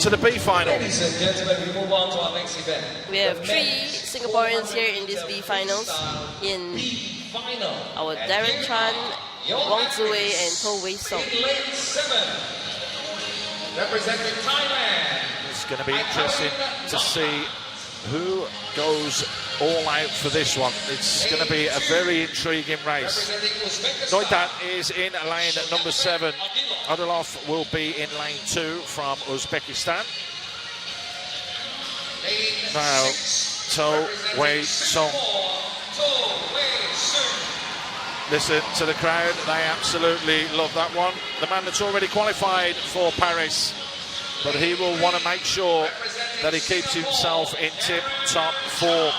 To the B final. Ladies and gentlemen, we move on to our next event. We have 3 Singaporeans here in this B finals. In our Darren Chan, Wong Ziwei, and Toh Wei Soong. In lane 7, representing Thailand. It's going to be interesting to see who goes all out for this one. It's going to be a very intriguing race. Noidat is in lane number 7. Adilov will be in lane 2 from Uzbekistan. Now, Toh Wei Soong. Listen to the crowd, they absolutely love that one. The man that's already qualified for Paris, but he will want to make sure that he keeps himself in tip-top form.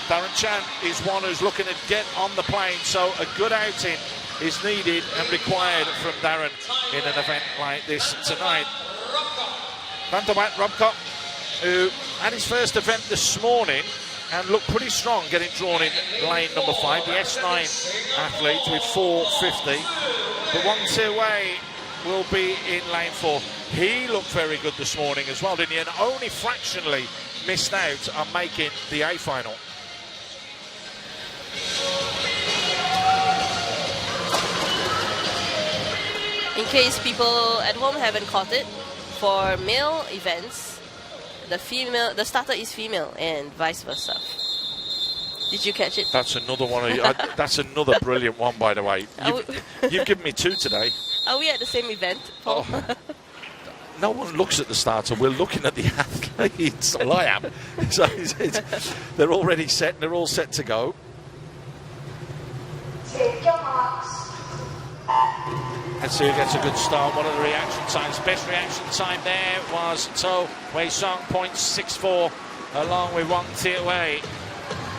Darren Chan is one who's looking to get on the plane, so a good outing is needed and required from Darren in an event like this tonight. Van der Watt Robcott, who had his first event this morning and looked pretty strong getting drawn in lane number 5, the S9 athlete with 4:50. But Wong Ziwei will be in lane 4. He looked very good this morning as well, didn't he? And only fractionally missed out on making the A final. In case people at home haven't caught it, for male events, the starter is female and vice versa. Did you catch it? That's another one. That's another brilliant one, by the way. You've given me 2 today. Are we at the same event, Paul? Oh. No one looks at the starter. We're looking at the athletes. Well, I am. So they're already set and they're all set to go. Let's see who gets a good start. One of the reaction times. Best reaction time there was Toh Wei Soong, 0.64, along with Wong Ziwei.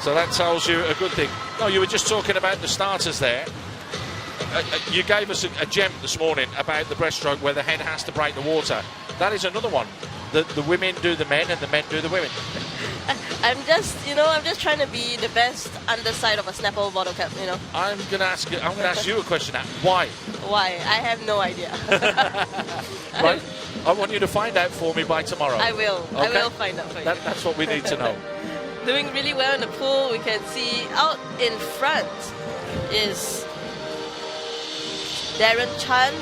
So that tells you a good thing. No, you were just talking about the starters there. You gave us a gem this morning about the breaststroke where the head has to break the water. That is another one. The women do the men and the men do the women. I'm just trying to be the best underside of a Snapple bottle cap, I'm going to ask you a question now. Why? Why? I have no idea. Right. I want you to find out for me by tomorrow. I will. Okay? I will find out for you. That's what we need to know. Doing really well in the pool. We can see out in front is Darren Chan,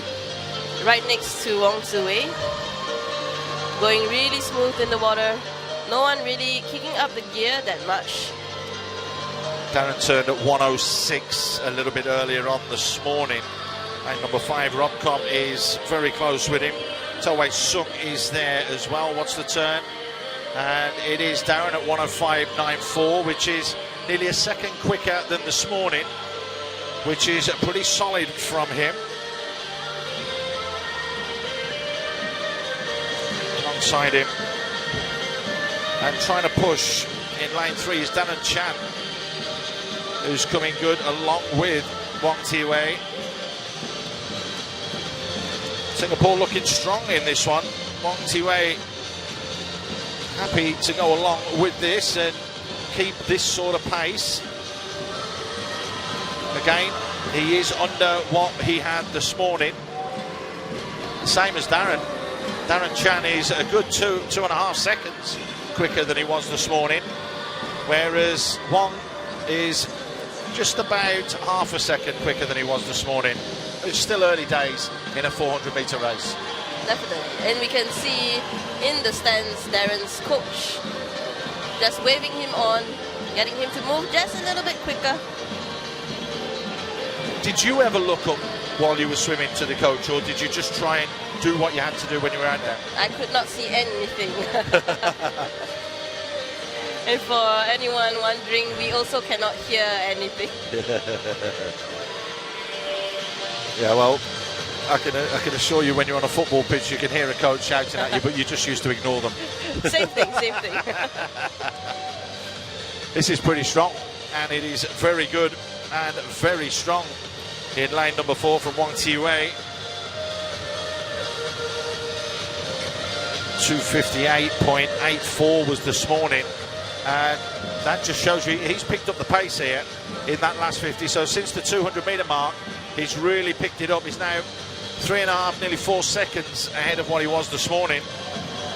right next to Wong Ziwei. Going really smooth in the water. No one really kicking up the gear that much. Darren turned at 106 a little bit earlier on this morning. And number 5, Robcom, is very close with him. Toh Wei Soong is there as well. What's the turn? And it is Darren at 105.94, which is nearly a second quicker than this morning, which is pretty solid from him. Alongside him and trying to push in lane 3 is Darren Chan, who's coming good along with Wong Ziwei. Singapore looking strong in this one. Wong Ziwei happy to go along with this and keep this sort of pace. Again, he is under what he had this morning. Same as Darren. Darren Chan is a good 2.5 seconds quicker than he was this morning, whereas Wong is just about half a second quicker than he was this morning. It's still early days in a 400-meter race. Definitely. And we can see in the stands Darren's coach just waving him on, getting him to move just a little bit quicker. Did you ever look up while you were swimming to the coach, or did you just try and do what you had to do when you were out there? I could not see anything. And for anyone wondering, we also cannot hear anything. Yeah, well, I can assure you when you're on a football pitch you can hear a coach shouting at you, but you're just used to ignore them. Same thing. This is pretty strong, and it is very good and very strong in lane number 4 from Wong Ziwei. 258.84 was this morning, and that just shows you he's picked up the pace here in that last 50. So since the 200-meter mark, he's really picked it up. He's now 3.5, nearly 4 seconds ahead of what he was this morning.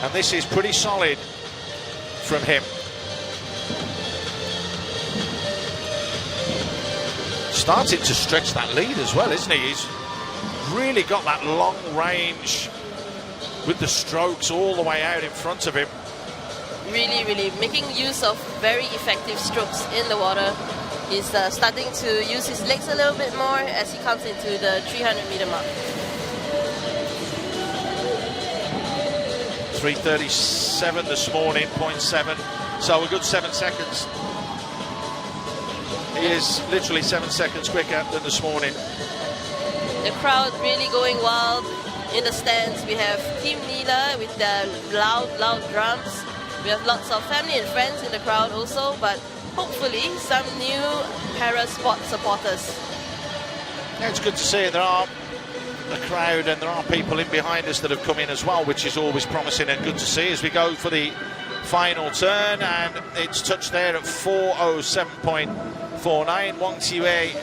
And this is pretty solid from him. Starting to stretch that lead as well, isn't he? He's really got that long range with the strokes all the way out in front of him. Really making use of very effective strokes in the water. He's starting to use his legs a little bit more as he comes into the 300-meter mark. 3:37 this morning, 0.7, so a good 7 seconds. He is literally 7 seconds quicker than this morning. The crowd really going wild in the stands. We have Team Neela with their loud drums. We have lots of family and friends in the crowd also, but hopefully some new para-sport supporters. Yeah, it's good to see. There are a crowd and there are people in behind us that have come in as well, which is always promising and good to see as we go for the final turn. And it's touched there at 4:07.49. Wang Tiwei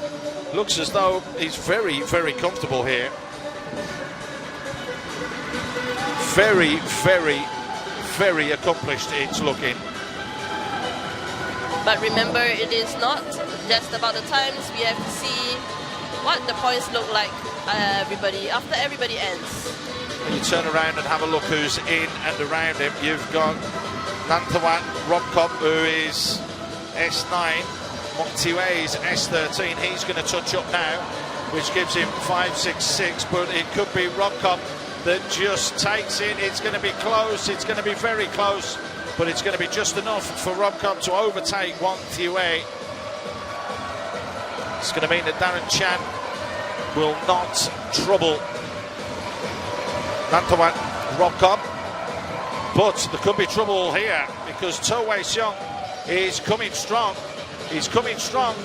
looks as though he's very comfortable here. Very accomplished it's looking. But remember, it is not just about the times. We have to see what the points look like after everybody ends. When you turn around and have a look who's in and around him, you've got Nantawat Robcop, who is S9. Wang Tiwei is S13. He's going to touch up now, which gives him 5.66, but it could be Robcop that just takes it. It's going to be close. It's going to be very close, but it's going to be just enough for Robcop to overtake Wang Tiwei. It's going to mean that Darren Chan will not trouble Nantawat Robcop, but there could be trouble here because Toh Wei Soong is coming strong. He's coming strong,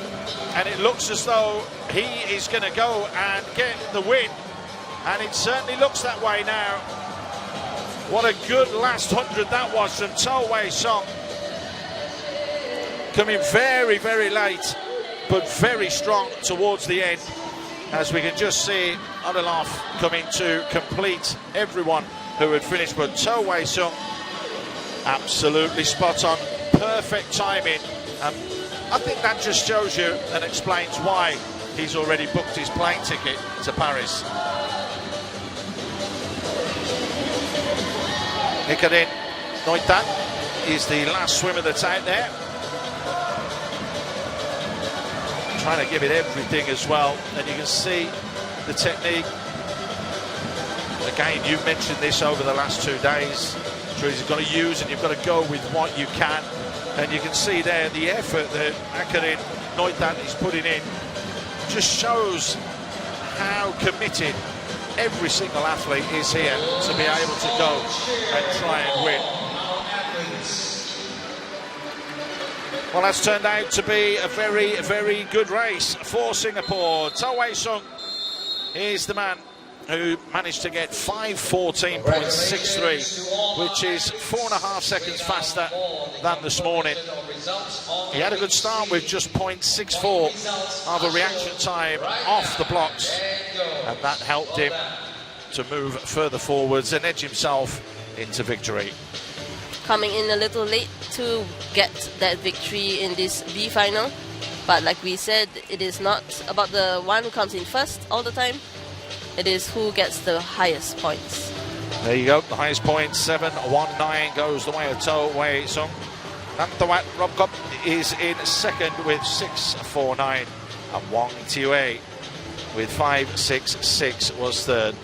and it looks as though he is going to go and get the win, and it certainly looks that way now. What a good last 100 that was from Toh Wei Soong. Coming very late, but very strong towards the end, as we can just see Adelaf coming to complete everyone who had finished. But Toh Wei Soong, absolutely spot on, perfect timing. I think that just shows you and explains why he's already booked his plane ticket to Paris. Hikarin Noitan is the last swimmer that's out there. Trying to give it everything as well, and you can see the technique. Again, you've mentioned this over the last 2 days. You've got to use and you've got to go with what you can, and you can see there the effort that Hikarin Noitan is putting in just shows how committed every single athlete is here to be able to go and try and win. Well, that's turned out to be a very good race for Singapore. Toh Wei Soong is the man who managed to get 5:14.63, which is 4.5 seconds faster than this morning. He had a good start with just 0.64 of a reaction time off the blocks, and that helped him to move further forwards and edge himself into victory. Coming in a little late to get that victory in this B final, but like we said, it is not about the one who comes in first all the time. It is who gets the highest points. There you go, the highest point, 7.19, goes the way of Toh Wei Soong. Nantawat Robcop is in second with 6.49, and Wang Tiwei with 5.66 was third.